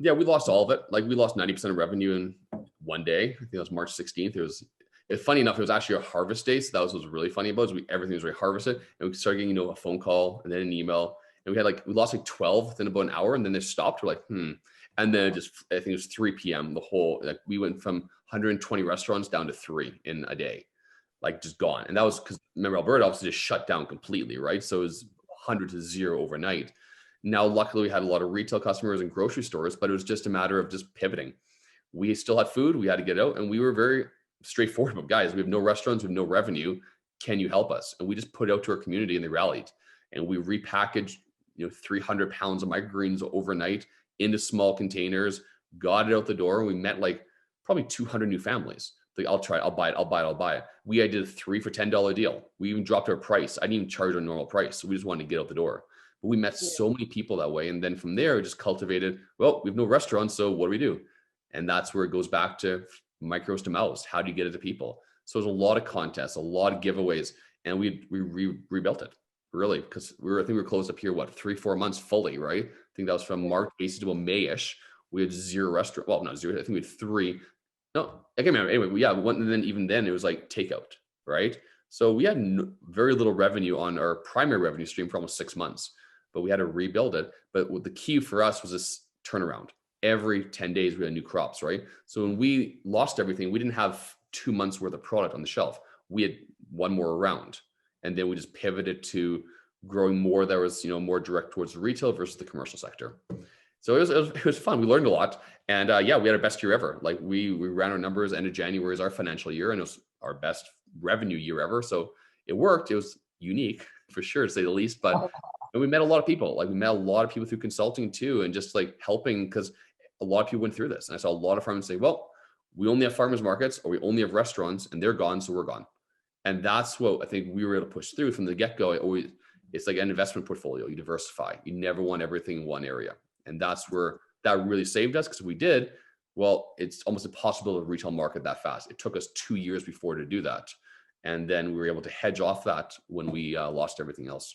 Yeah, we lost all of it. Like we lost 90% of revenue in one day. I think that was March 16th. It's funny enough, it was actually a harvest day. So that was what was really funny about it. Everything was already harvested. And we started getting, a phone call and then an email. And we lost like 12 within about an hour, and then they stopped. We're like, And then I think it was 3 p.m. We went from 120 restaurants down to 3 in a day, like just gone. And that was because remember, Alberta obviously just shut down completely, right? So it was 100 to 0 overnight. Now, luckily, we had a lot of retail customers and grocery stores, but it was just a matter of just pivoting. We still had food, we had to get out, and we were very straightforward about, guys, we have no restaurants, we have no revenue. Can you help us? And we just put it out to our community, and they rallied. And we repackaged, 300 pounds of microgreens overnight into small containers, got it out the door. And we met like probably 200 new families. Like, I'll try it, I'll buy it. We did a 3 for $10 deal. We even dropped our price. I didn't even charge our normal price. So we just wanted to get out the door. But we met so many people that way. And then from there, just cultivated, well, we have no restaurants, so what do we do? And that's where it goes back to micros to mouths. How do you get it to people? So there's a lot of contests, a lot of giveaways, and we rebuilt it, really, because I think we were closed up here, 3-4 months fully, right? I think that was from March basically to May-ish. We had 0 restaurant. Well, not 0. I think we had 3. No, I can't remember. Anyway, and then even then it was like takeout, right? So we had very little revenue on our primary revenue stream for almost 6 months, but we had to rebuild it. But what the key for us was this turnaround. Every 10 days we had new crops, right? So when we lost everything, we didn't have 2 months worth of product on the shelf. We had one more round, and then we just pivoted to growing more that was, more direct towards the retail versus the commercial sector. So it was fun. We learned a lot, and we had our best year ever. Like we ran our numbers. End of January is our financial year, and it was our best revenue year ever. So it worked. It was unique for sure, to say the least. But and we met a lot of people. Like we met a lot of people through consulting too, and just like helping, because a lot of people went through this. And I saw a lot of farmers say, well, we only have farmers markets, or we only have restaurants, and they're gone, so we're gone. And that's what I think we were able to push through from the get-go. It's like an investment portfolio. You diversify. You never want everything in one area. And that's where that really saved us, because we did, well, it's almost impossible to retail market that fast. It took us 2 years before to do that. And then we were able to hedge off that when we lost everything else.